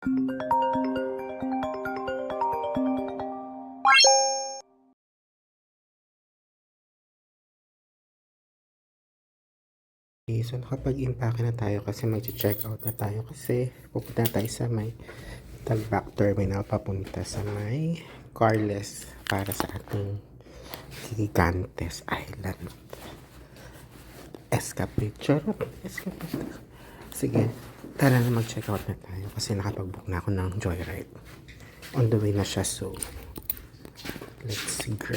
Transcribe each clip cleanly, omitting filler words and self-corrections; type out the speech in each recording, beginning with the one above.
Okay, so nakapag-impake na tayo kasi mag-check out na tayo kasi pupunta tayo sa may Talbak Terminal papunta sa may Carles para sa ating Gigantes Island escapade. Sige, tara na mag-check out na tayo kasi nakapag-book na ako ng joyride. On the way na siya, so let's go.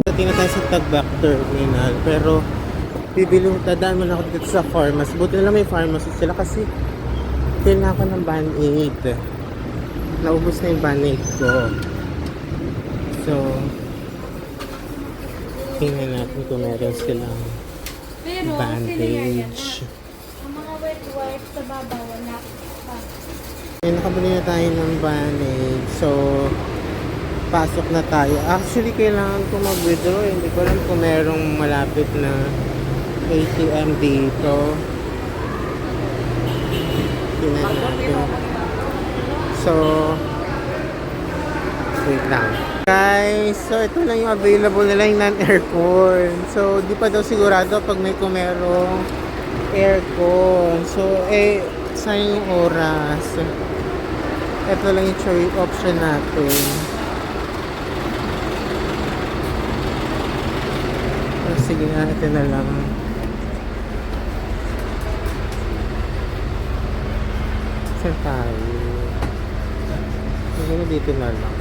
Dating na tayo sa Talbak Terminal pero dadaan mo na ako dito sa pharmacy. Buti na lang may pharmacy sila kasi kailangan ko ng Band-Aid. Naubos na yung Band-Aid ko. So, tingnan natin kung meron silang bandage. Ang mga wet wipes sa baba, wala pa. Nakabili na tayo ng Band-Aid. So, pasok na tayo. Actually, kailangan ko mag-withdraw. Hindi ko alam kung merong malapit na ATM dito. Tingnan natin. So, wait lang. Guys, so ito lang yung available nila yung non-aircon. So, di pa daw sigurado pag kung merong aircon. So, sayang yung oras. Ito lang yung choice option natin. So, sige nga, ito na lang. Saan tayo? Siguro dito na lang.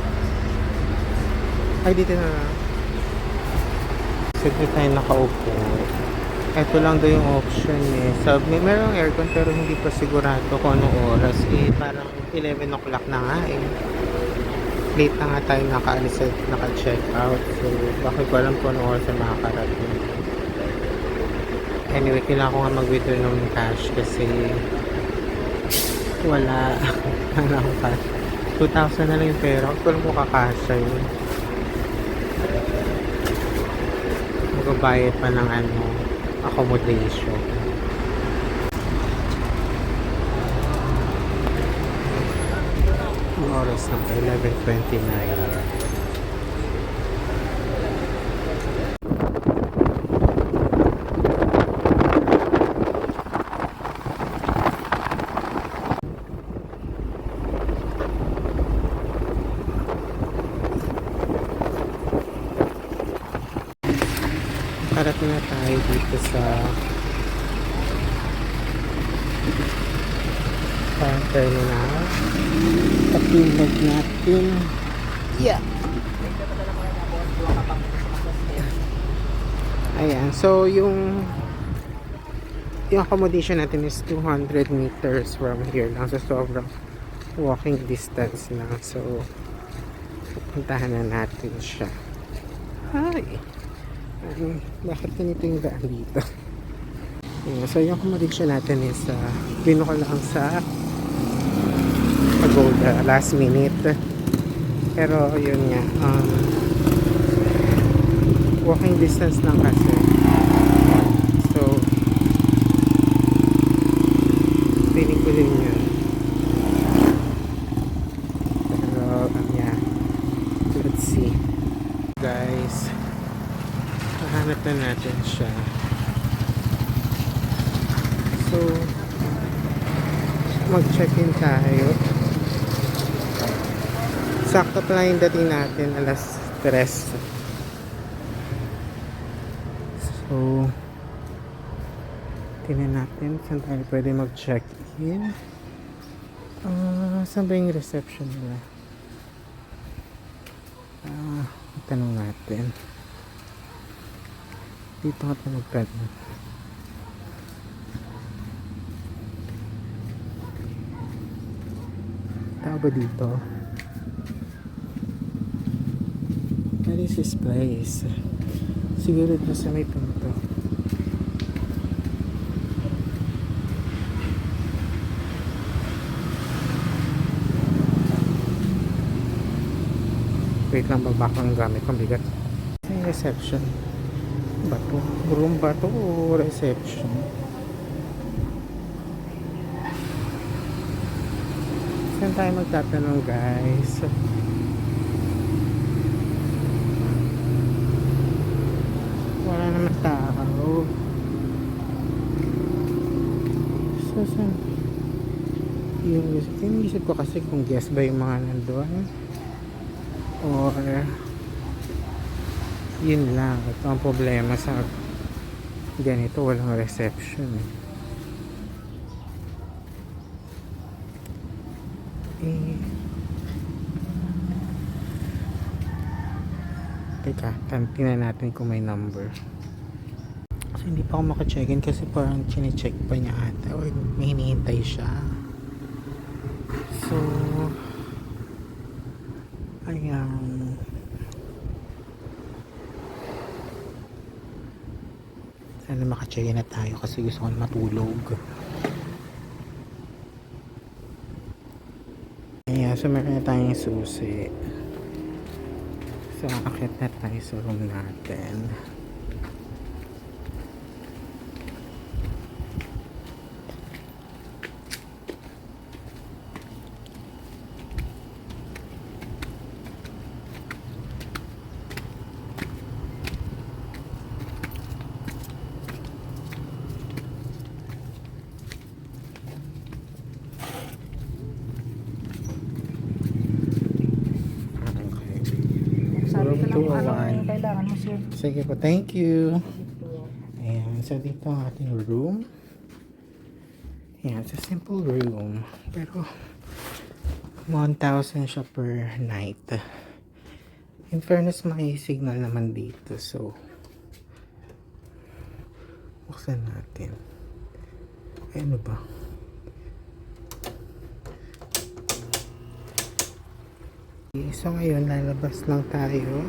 Ay, dito na lang. Sige tayo nakaupo. Ito lang daw yung option eh. So, merong aircon pero hindi pa sigurado kung anong oras. Parang 11 o'clock na nga eh. Late na nga tayo naka-check out. So, bakit ko alam kung anong oras na makakarating. Anyway, kailangan ko nga mag-withdraw ng cash kasi wala. Wala akong cash. 2,000 na lang yung pera. Kung alam mo kakasya yun. Magbabayad pa ng accommodation. Ang oras na 11:29. Parating na tayo dito sa terminal. Pag-bag natin. Yeah. Ayan. So, yung accommodation natin is 200 meters from here lang. So, sobrang walking distance lang. So, pupuntahan na natin siya. Hi! Bakit ganito yung daan dito? So yung accommodation natin is pino ko lang sa Pagoda last minute, pero yun nga, walking distance lang kasi. So piling ko din yun, pero yeah, let's see guys. Hanap na natin siya. So, mag-check-in tayo. Sakto pala yung dating natin, alas 3. So, tingnan natin saan tayo pwede mag-check-in. Saan ba yung reception nila? Tanong natin. Dito nga ito magtanong. Tao ba dito? What is this place? Siguro ito sa may pinto. Wait lang, babaka ang gamit kong bigat. Sa reception. Bato, room ba to o reception? Saan tayo magtatanong, guys? Wala naman tao. So, saan? Yung isip ko kasi kung guest ba yung mga nandun or yun lang. Ito ang problema sa ganito, walang reception teka, tingnan natin kung may number. Kasi hindi pa ako maka-check-in kasi parang chine-check pa niya ata or may hinihintay siya. So, ayan. Sana maka-check-in na tayo kasi gusto ko na matulog. Ayan, so meron na tayong susi. So, akit na tayo sa room natin. Sabi ko lang kung ano 201. yung kailangan mo, sir. Sige po, thank you. Ayan, so dito ang ating room. Ayan, it's a simple room. Pero, 1,000 siya per night. In fairness, may signal naman dito. So, buksan natin. Ay, ano ba? So ngayon, lalabas lang tayo.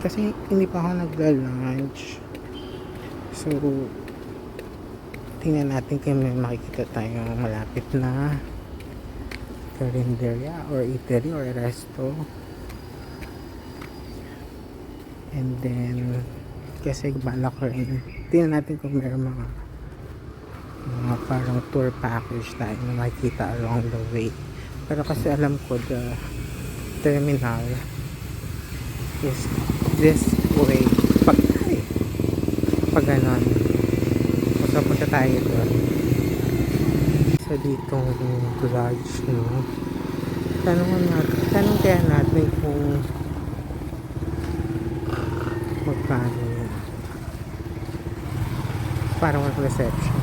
Kasi hindi pa ako nagla-lunch. So, tingnan natin kung may makikita tayong malapit na carinderia or eatery or resto. And then, kasi balak rin. Tingnan natin kung meron mga parang tour package tayo na makikita along the way. Pero kasi alam ko the terminal is this way pag ganon. So punta tayo doon sa ditong lodge, no? Tanong kaya natin kung magkano yun. Parang walang reception.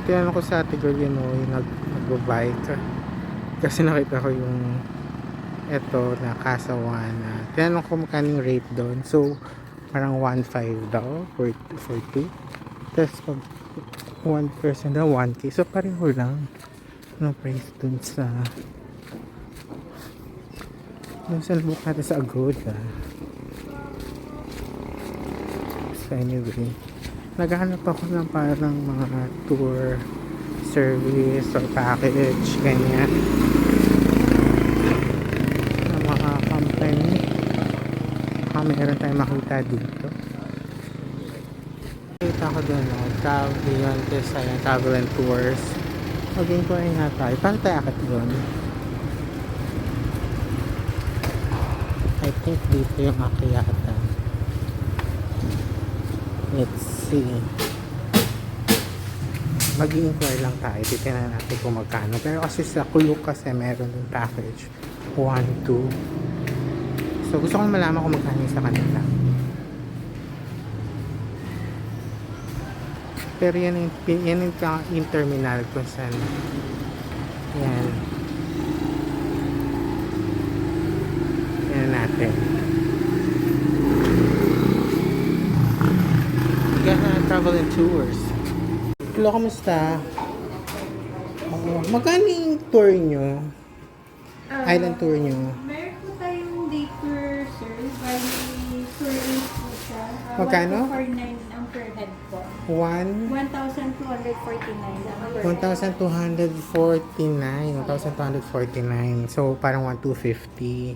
Tinanong ko sa ate girl yun, yung nag-bike kasi nakita ko yung eto na Kasawana. Tinanong ko magkano yung rate doon. So, parang 1.5 daw for 2. Tapos pag 1% daw 1K. So, pareho lang. No price doon sa nabuk natin sa Agoda. So, anyway. Naghahanap ako ng parang mga tour service or package, ganyan. Ng mga company. Baka meron tayong makita dito. Kita ko doon, no? Beyond Design, Travel and Tours. Mag-inquiry nga tayo. Paano tayo akit doon? I think dito yung akyatan. Let's see. Mag-i-inquire lang tayo. Titignan natin kung magkano. Pero kasi sa Kuluk kasi meron yung package 1, 2. So gusto kong malaman kung magkano sa kanila. Pero yan yung terminal kung saan. Yan. Yan natin. Travel and Tours. Hello, kamusta? Magkano yung tour nyo? Island tour nyo? Meron po tayong day tour, sir. Bali, tour rate po siya. Magkano? 1,249 ang per head po. 1,249. So, parang 1,250.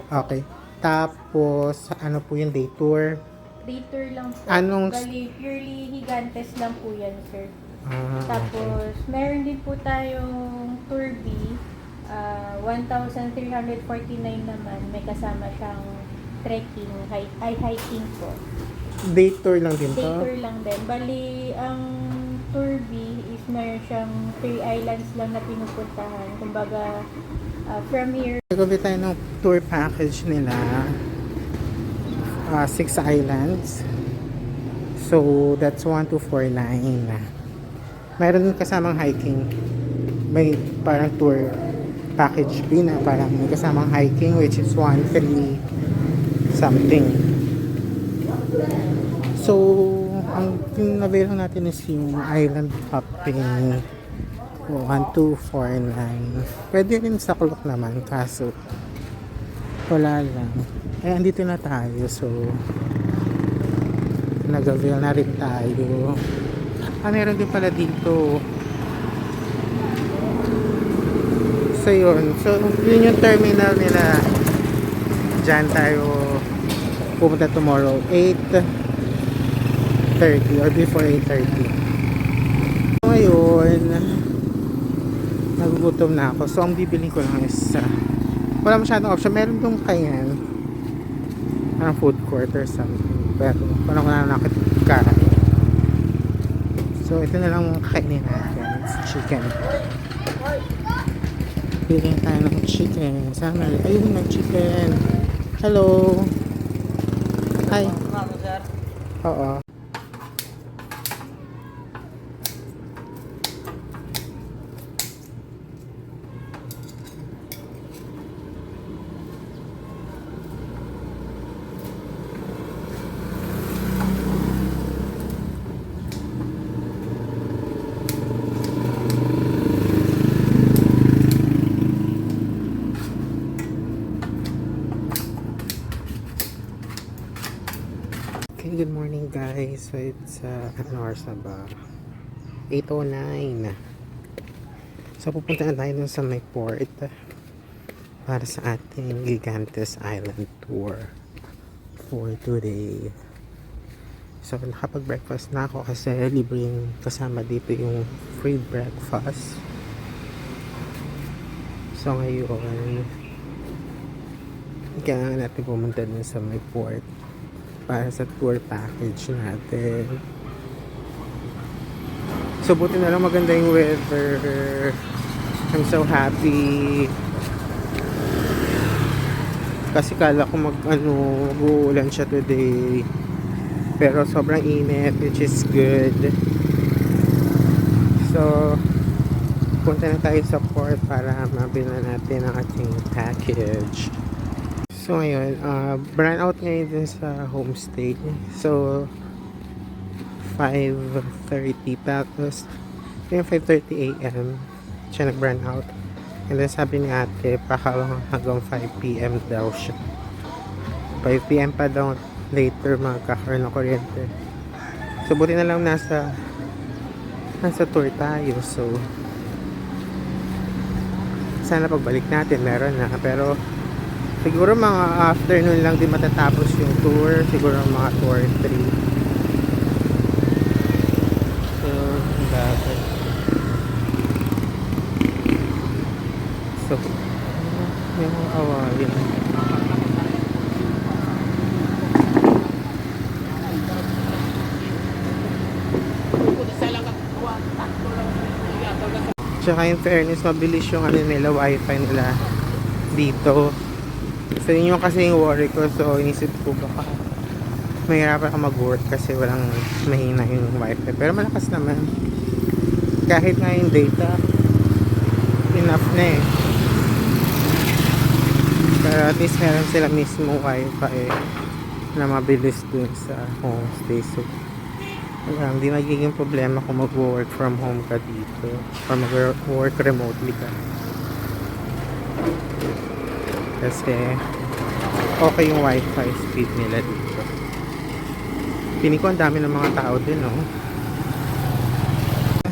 Okay. Tapos, ano po yung day tour? Day tour lang po. Anong- Bali, purely Higantes lang po yan, sir. Okay. Tapos, meron din po tayong tour 1,349 naman. May kasama siyang trekking, hiking po. Day tour lang din Day to? tour lang din. Bali, ang tour B is meron siyang 3 islands lang na pinupuntahan. Kumbaga, from here, Nagabi tayo ng tour package nila. 6 islands. So, that's 1,249. Mayroon din kasamang hiking. May parang tour package B na parang may kasamang hiking which is 1,3 something. So, ang avail natin is yung island hopping 1,249. Pwede rin sa clock naman kaso wala lang. Eh, andito na tayo. So, nag-avail na rin tayo. Meron din pala dito. So, yun. So, yun yung terminal nila. Diyan tayo pupunta tomorrow. 8:30 or before 8:30. Ngayon, nagugutom na ako. So, ang bibili ko lang is wala masyadong option. Meron dong kayan. Parang food court or something. Pero, parang wala na nakikita. So, ito na lang ang kakainin natin. It's chicken. Bilhin tayo ng chicken. Sana, ayun ng chicken. Hello. Hi. Oo. Okay, good morning guys. So it's ano oras na ba? 8:09. So pupunta na tayo dun sa may port para sa ating Gigantes Island tour for today. So nakapag-breakfast na ako kasi libre yung kasama dito yung free breakfast. So ngayon kailangan natin pumunta dun sa may port para sa tour package natin. So buti na lang maganda yung weather. I'm so happy. Kasi kala ko mag-uulan siya today. Pero sobrang init, which is good. So punta na tayo sa port para mabili na natin ang ating package. So ngayon, brand out ngayon din sa homestay. So 5:30 tapos yung 5:30 AM siya nag-brand out. And then sabi ni ate hanggang 5 PM daw siya. 5 PM pa daw later magkakaroon ng kuryente. So buti na lang nasa tour tayo. So sana pagbalik natin meron na, pero siguro mga afternoon lang din matatapos yung tour. Siguro mga 2 or 3. So, bakit? So, may mga awayan. Tsaka in fairness, mabilis yung nila, wifi nila dito. So yun yung kasi yung worry ko. So inisip ko baka mahirapan ako mag-work kasi walang mahina yung wifi. Pero malakas naman. Kahit nga yung data enough na eh. Pero at least meron sila mismo wifi na mabilis dun sa homestay. So hindi magiging problema kung mag-work from home ka dito or mag-work remotely ka. Kasi okay yung wifi speed nila dito. Piling ko ang dami ng mga tao din, no?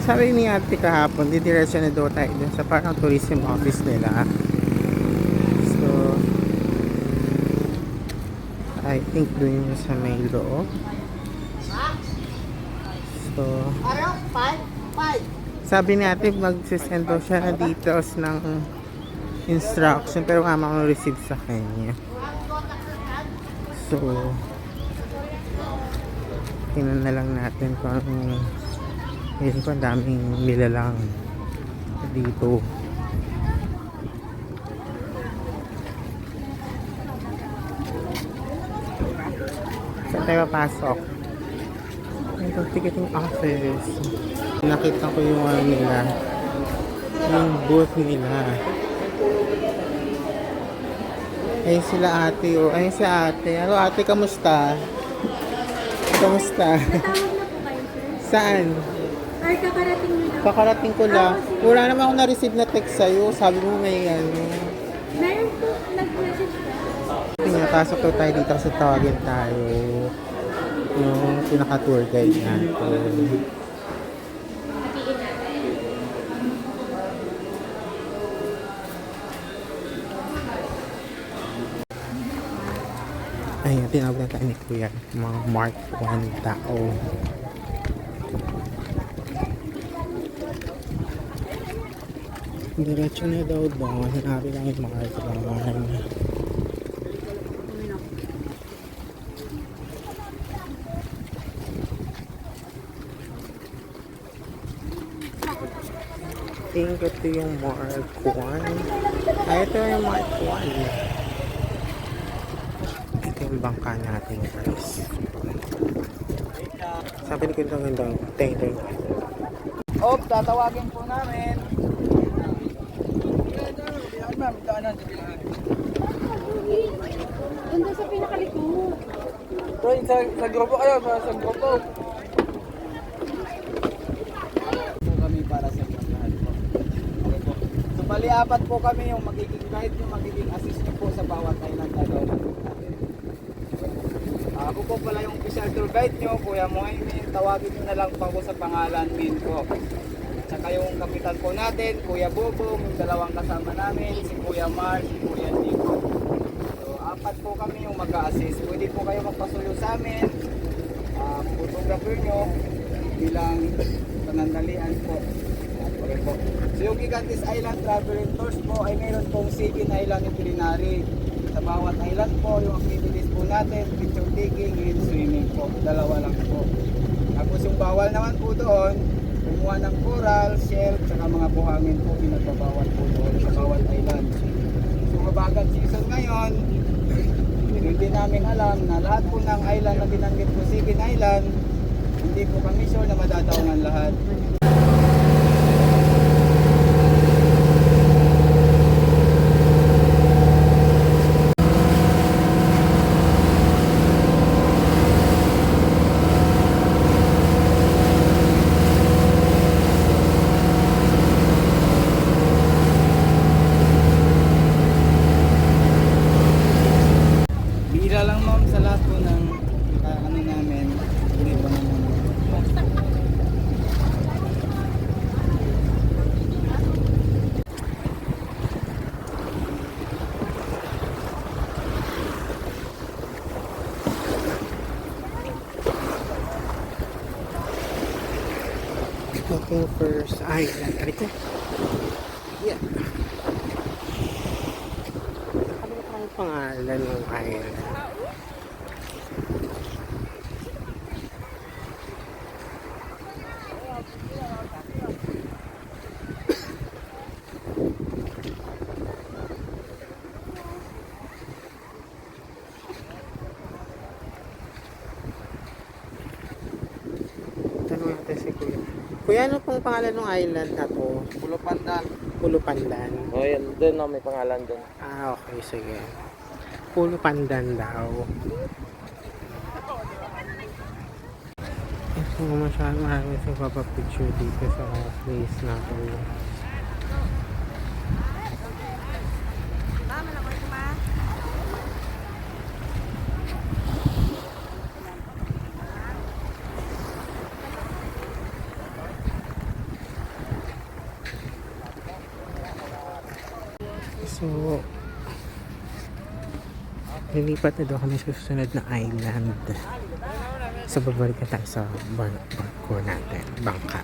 Sabi ni ate kahapon, didiretso na daw tayo dun sa parang tourism office nila. So I think dun yung sa may loob. So sabi ni ate magsisend daw siya na details ng instruction pero wala akong receive sa kanya. So, tingnan na lang natin kung anong yun pa, daming nilalang dito. Saan tayo papasok? Ito, ticketing office. Nakita ko yung ano nila, yung booth nila. Ayun sila ate, oh. Ayun si ate. Hello ate, kamusta? Kamusta? Natawag na po kayo, sir? Saan? Or kakarating nyo lang? Kakarating ko lang. Wala naman ako na-receive na text sa'yo. Sabi mo may ano. Meron po, nag-message ka? Pinapasok daw tayo dito kasi tawagin tayo. Yung pinaka-tour guide natin. Hatiin natin. Ayun, tinawag na tayo ni Kuya. Mga Mark 1 tao. Diretso na daw doon. Hinabi lang yung Mark 1. Think ito yung Mark 1. Ay, ito yung Mark 1. Ito yung bangka natin, guys. Sabi ni Kuya gandang tingin. Tatawagin po namin. Ma'am, daanan sa bilangan. Doon sa pinakalikod. So, sa grupo kayo, sa grupo. Po kami para sa inyo lahat po. Okay po. So, bali apat po kami yung magiging guide, yung magiging assist nyo po sa bawat island na doon. Ako po pala yung official tour guide nyo, Kuya Moimin. Tawagin nyo na lang po ako sa pangalan, Min po. Tsaka yung kapitan po natin, Kuya Bobong, yung dalawang kasama namin, si Kuya Mar, si Kuya Nico. So, apat po kami yung mag-a-assist. Pwede po kayo magpasuyo sa amin, photographer nyo, bilang panandalian po. Okay po. So, yung Gigantes Island Traveling Tours po ay mayroon pong 7 island itinerary. Sa bawat island po, yung activities po natin, picture taking and swimming po. Dalawa lang po. Tapos yung bawal naman po doon, kumuha ng coral, shell, tsaka mga buhangin po pinagbabawal po doon sa bawat island. So mabagal season ngayon, hindi namin alam na lahat po ng island na binanggit po, 7 island, hindi po kami sure na madadaungan lahat. Bira lang ma'am sa lahat po ng ano namin, hindi pa naman. Looking first island. Arito. Yeah. Ano ang pangalan ng island? Tanong natin si Kuya. Kuya, ano pong pangalan ng island na to? Pulo Pandan. Pulo Pandan. Oh, yan. Doon may pangalan doon. Ah, okay. Sige. Pulo Pandan daw. Ito masyadong marami sa papapicture dito sa place na to. So, lilipat na daw kami sa susunod na island. So, babalik na tayo sa barko natin, bangka.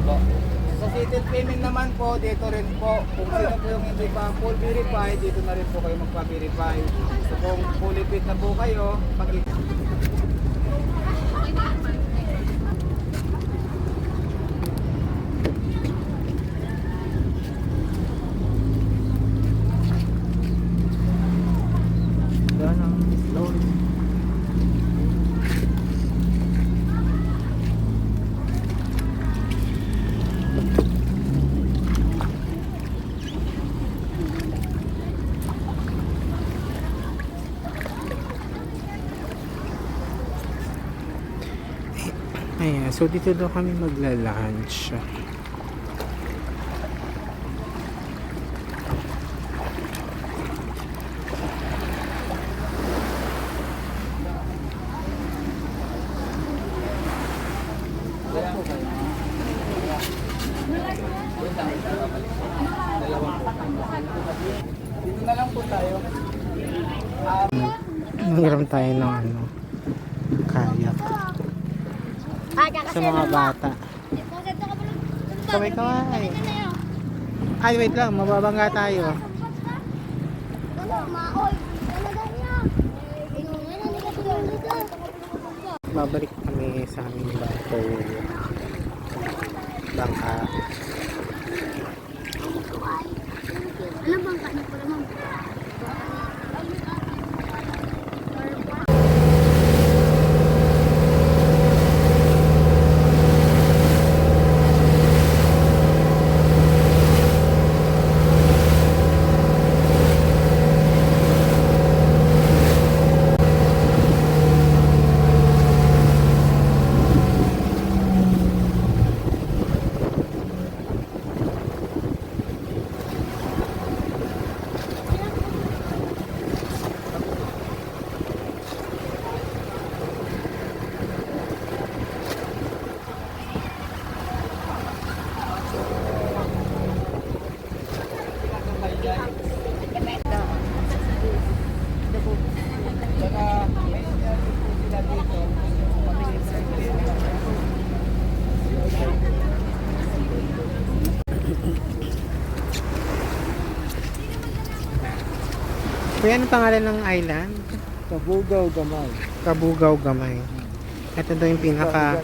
Opo. Sa settled payment naman po, dito rin po. Kung sino po yung hindi pa full verify, dito na rin po kayo magpa-verify. So kung fully paid na po kayo, Ayan, so dito daw kami magla-lunch. dito na lang po tayo. Nangiram tayo ng ano, kayak. Sa mga bata. Kaway-kaway. Ay, wait lang, mababangga tayo. Babalik kami sa aming bato. Bangka. Ano bang kain ko naman? Kuya, ano pangalan ng island? Kabugaw gamay. Kabugaw Gamay. Ito daw yung pinaka...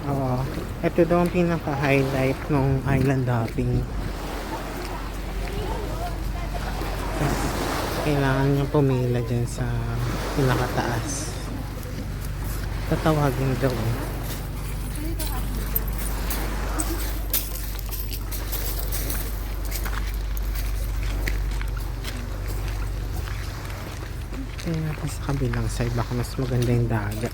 Oo. Ito daw ang pinaka-highlight ng island hopping. Kailangan nyo pumila dyan sa pinakataas. Tatawagin daw. Tingnan natin sa kabilang side, baka mas maganda yung dagat.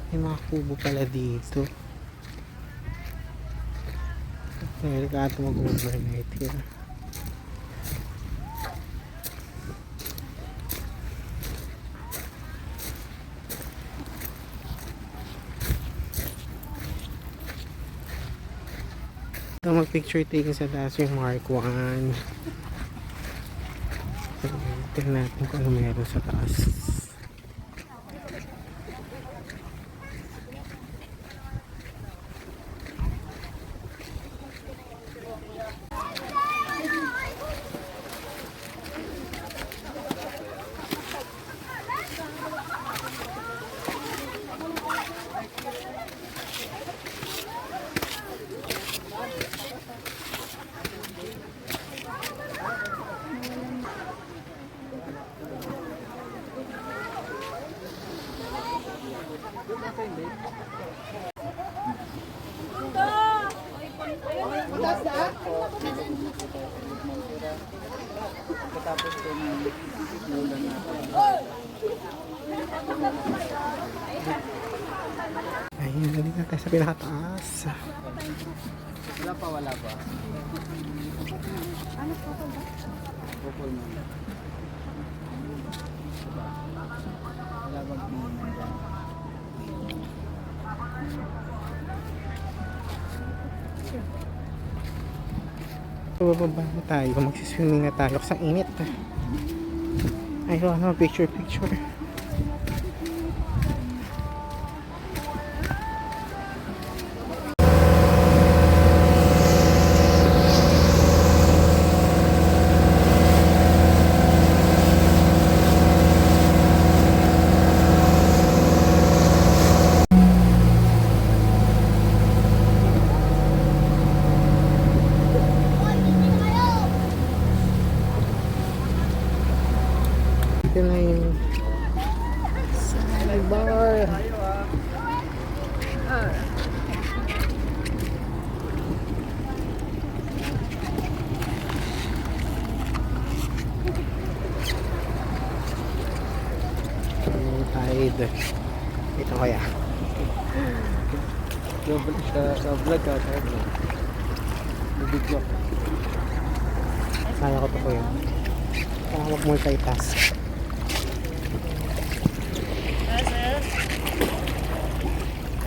May mga kubo pala dito. Delikado mag-overnight here. Ito mag-picture taking sa taas yung Mark 1. Tignan natin kung ano meron sa taas. Tapos po ng ulan natin. Ayun, dali na tayo sa pinakataas. Wala pa, wala pa. Ano po ba? Bukol mo. Wala bang tingin dyan? Bababa na tayo. Magsiswimming na tayo kasi ang init. Ayun, picture. Ito na yung sidebar. Yung tide. Ito kaya. Ka-vlog ka, ka-vlog. Bibiglo. Kaya ko to ko yun. Kaya mag-multitask.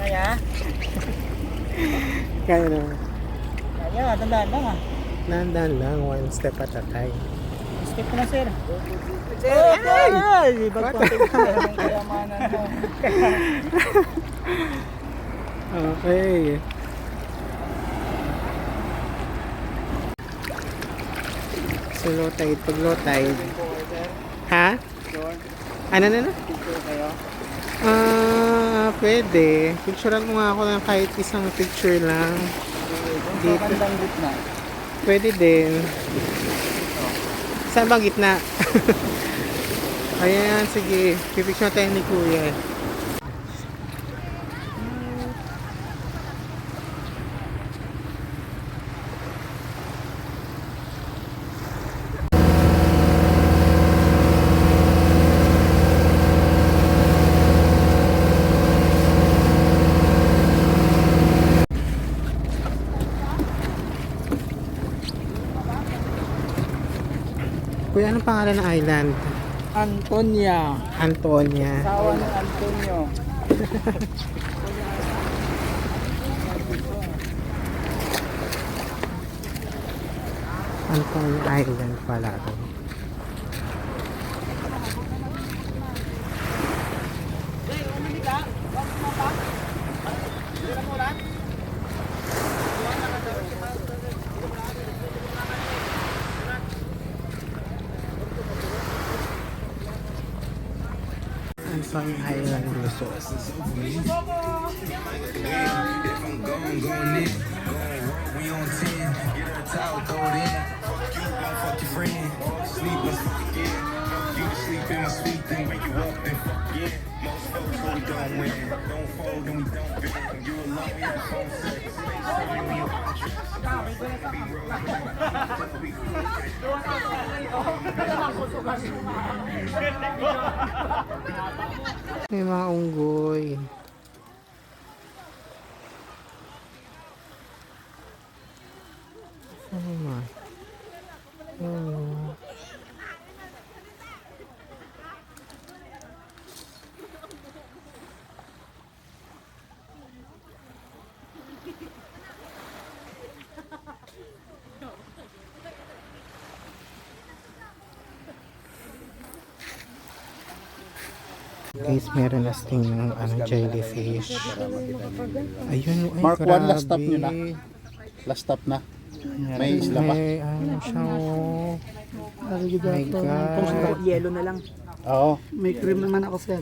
Kaya? Kaya naman. Kaya, tandaan lang ah. Nandan lang, one step at a time. Step ko na, sir. Sir, ay! Pagpating ka ng kayamanan mo. Okay. So low tide, pag low tide. Ha? Sure. Ano na? Picture kayo. Pwede. Picturean mo nga ako ng kahit isang picture lang. Dito. Sa bandang gitna. Pwede din. Saan bang gitna? Ayan, sige. Pipicture tayo ni Kuya. Kuya, anong pangalan ng island? Antonia. Antonia. Asawa ng Antonio. Antonia Island pala ito. Antonia Island Resort. If I'm gone, going in. We on 10. Get her a towel, throw it in. Fuck you, don't fuck your friend. Sleep, let's fuck again. Fuck you to sleep in my sleep, then wake you up, then fuck again. Most folks know we don't win. Don't fold, and we don't bend. You alone, we have phone sex. Space time, we on trip. Be May mga unggoy. Ano ma? Oh. Guys, meron na sting ng jellyfish. Ayun, ay, Mark 1, grabe. last stop nyo na. Last stop na. May isla pa. May ano siya, oh. My God. Yellow na lang. Oo. May cream naman ako, sir.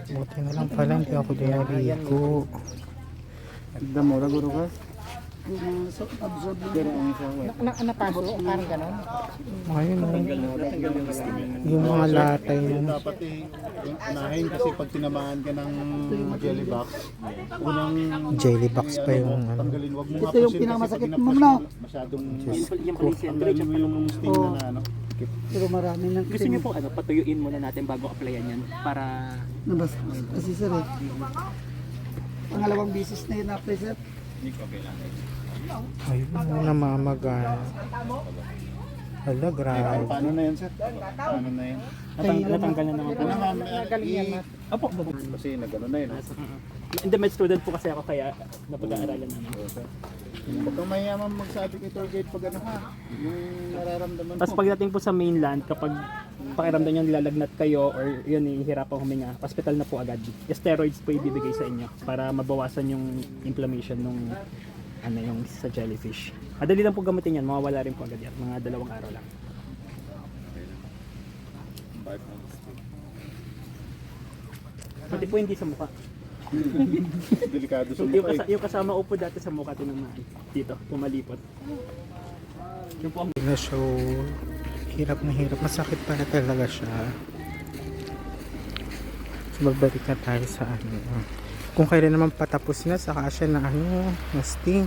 Buti na lang pala, hindi ako dinaligo. Tignan mo, laguro ka. Napaso, parang gano'n. Ayun, oh. Yung mga latay ng Dapat unahin kasi pag tinamaan ka ng jellybox, unang jellybox pa yung ano. tanggalin. Wag mo nga Ito yung pusin pinakamasakit kasi pag mo na. masyadong Yung mo yung sting na ano. Pero marami nang Gusto niyo po patuyuin muna natin bago applyan yan para nabas. Kasi sir eh. Pangalawang bisis na yun na-apply sir. Ayun, namamaga. Hala, grabe. Paano na yan, sir? Paano na yan? natanggal na naman po. Ano ma'am? Opo, Kasi nagano na yun. in the med student po kasi ako kaya napag-aaralan namin. Huwag kang mayaman magsabi kay tour guide pag ano ha, yung nararamdaman Tapos mo. pagdating po sa mainland, kapag pakiramdam nyo nilalagnat kayo or yun, hihirapang huminga, hospital na po agad. Steroids po ibibigay sa inyo para mabawasan yung inflammation nung yung sa jellyfish. Madali lang po gamutin yan, mawawala rin po agad yan, mga 2 araw lang. Pati po hindi sa mukha. Delikado sa Yung, mukha eh. yung kasama upo dati sa mukha tinamaan. Dito, pumalipot. Yung po ang Na show, hirap na hirap. Masakit para talaga siya. So, babalik na tayo sa ano. Kung kailan naman patapos na, saka siya na na sting.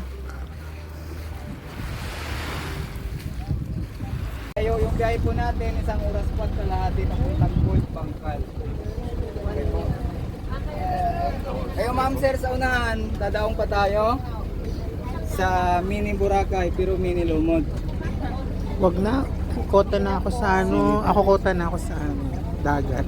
Yung biyahe po natin, 1 oras po at kalahati papuntang Gold Bangkal. Okay po. Kayo ma'am sir, sa unahan, dadaong pa tayo sa mini Boracay pero mini Lumod. Wag na. Kota na ako sa ano. Ako kota na ako sa ano. Dagat.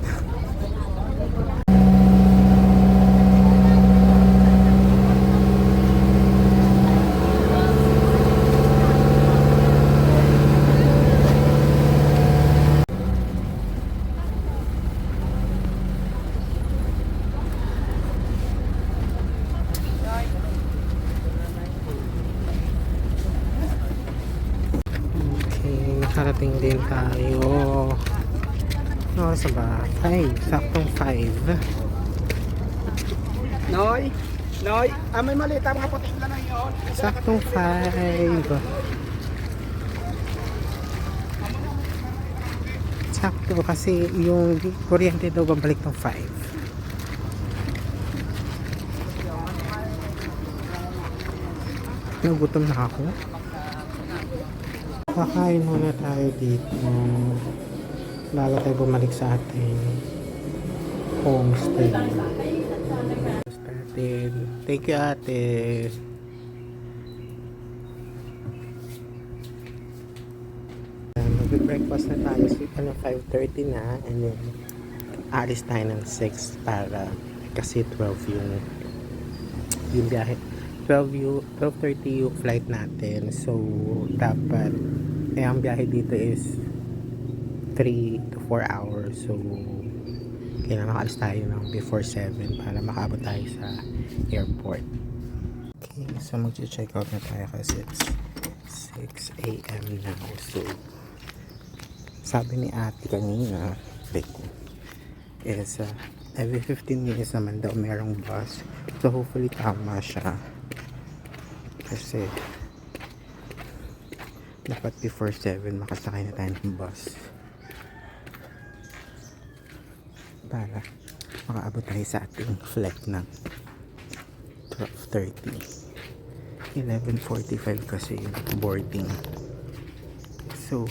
Okay, nakarating din tayo. No, sa ba? 5. Saktong 5. Noy, may malita mga puting lang na yun. Saktong 5. Sakto kasi yung kuryente daw babalik ng 5. Nagutom na ako. Kakain muna tayo dito bago tayo bumalik sa ating homestay. Thank you, ate. Mag-breakfast na tayo. So, 5:30 na. And then, alis tayo ng 6 para kasi 12 yung biyahe. 12:30 yung flight natin. So, dapat ang biyahe dito is 3 to 4 hours. So, kailangan makaalis tayo ng before 7 para makaabot tayo sa airport. Okay, so mag-check out na tayo kasi it's 6 a.m. now. So, sabi ni ate kanina, is every 15 minutes naman daw merong bus. So, hopefully tama siya. Kasi dapat before 7 makasakay na tayo ng bus para makaabot tayo sa ating flight ng 12:30. 11:45 kasi yung boarding. So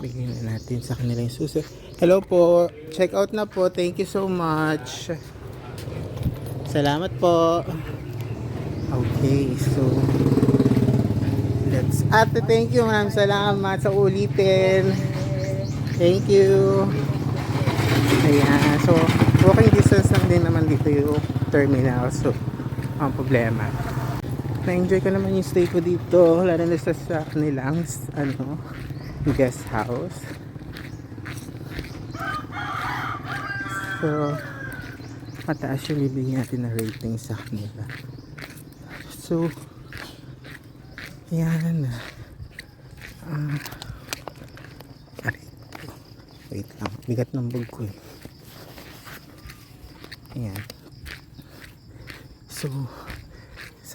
bigyan na natin sa kanila yung susi. Hello po, check out na po, thank you so much. Salamat po. Okay, so ate, thank you, maraming salamat sa ulitin. Thank you. Ayan, so walking distance lang din naman dito yung terminal. So ang problema, na-enjoy ko naman yung stay ko dito, lalo na sa nilang guest house. So mataas yung bibigyan natin na rating sa kanila. So yan. Wait lang, bigat ng bag ko eh. Ayan. So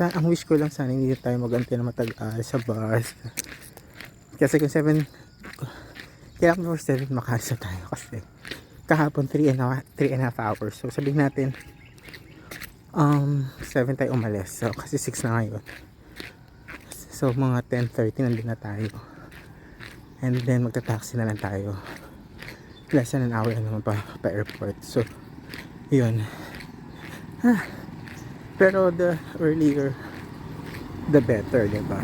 ang wish ko lang sana hindi tayo mag-antay na matagal sa bus. Kasi kung 7 kaya kung 7 makasa tayo kasi kahapon 3 and a half hours. So sabihin natin 7 tayo umalis. So kasi 6 na ngayon. So mga 10:30 nandun na tayo. And then magta-taxi na lang tayo. Less than an hour naman pa airport. So yun. Pero the earlier the better, diba?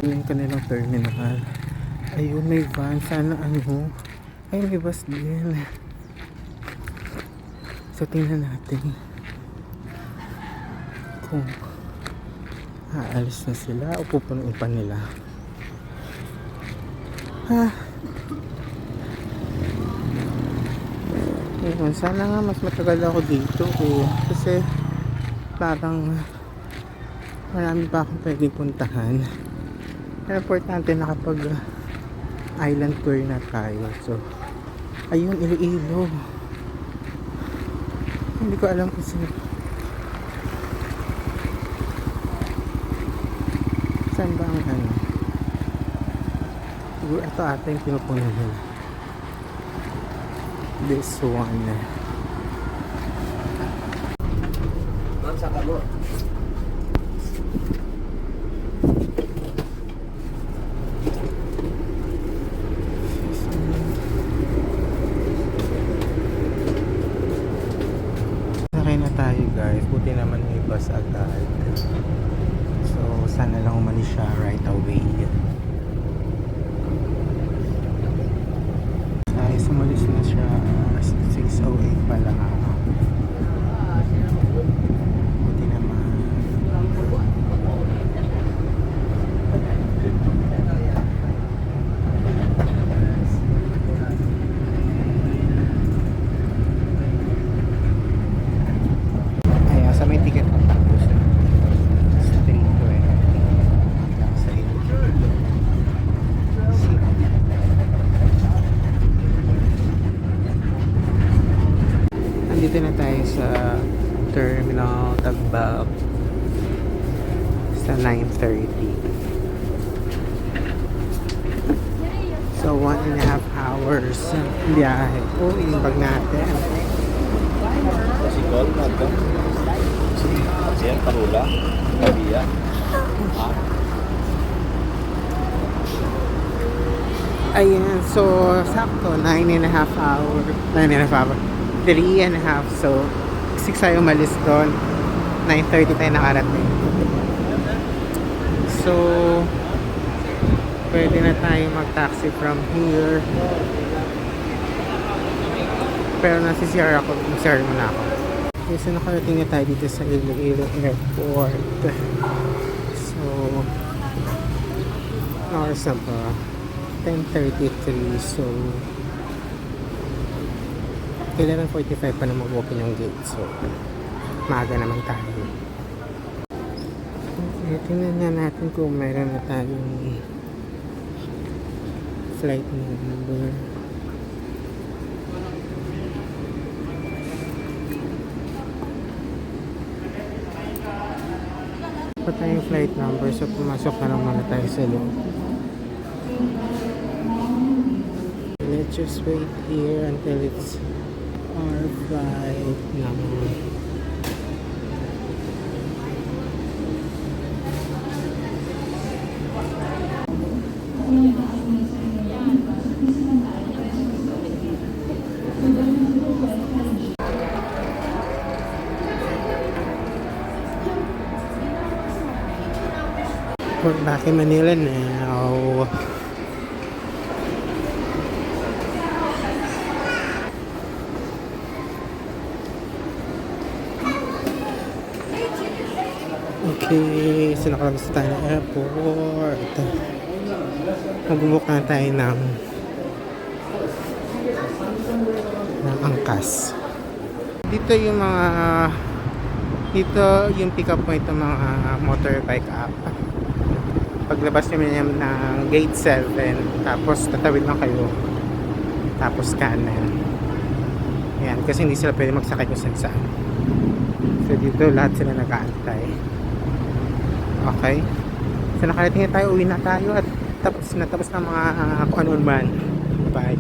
Yung kanilang terminal. Ayun, may van. Sana ay may bus din. So tingnan natin kung Aalis na sila o pupunuin pa nila. Ayun, sana nga mas matagal ako dito kasi parang marami pa akong pwedeng puntahan. Pero importante na kapag island tour na tayo. So ayun, Iloilo. Hindi ko alam kung saan ba ang ano. Siguro ito ata yung pinupunan nila. This one. Ma'am, sa kamo. Sakay na tayo guys. Buti naman may bus agad. So sana lang umalis siya right away. Ay, sumalis na siya 6:08 pa lang. Buti naman. Ayan, sa may ticket ko tapos street ko lang sa Iloilo. Nandito na tayo sa Terminal Tagbab sa 9:30. So 1.5 hours biyahe. Oh, yung bag natin. Si Gol, nato. Siyan, Parula. Kabia. Ayan, so sakto 9.5 hour. 9.5 hour. 3.5. So 6 tayo umalis doon. 9:30 tayo nakarating. So pwede na tayo mag-taxi from here. Pero nasi-CR ako. Mag-CR muna ako. Okay, so nakarating na tayo dito sa Iloilo Airport. So hours na ba? 10:33. So 11:45 pa na mag-open yung gate. So maaga naman tayo. Okay, tingnan na natin kung meron na tayong flight number. Pa tayong flight number, so pumasok na lang muna tayo sa loob. Let's just wait here until it's our flight number. We're back in Manila now. Okay, so nakalabas na tayo ng airport. Mag-book na tayo ng angkas. Dito yung mga yung pick up point ng mga motorbike app. Paglabas naman ng gate 7, tapos tatawid lang kayo, tapos kanan. Ayan, kasi hindi sila pwede magsakay kung saan. So dito lahat sila nag-aantay. Okay, so nakarating na tayo, uwi na tayo at tapos na mga kung ano man. Bye.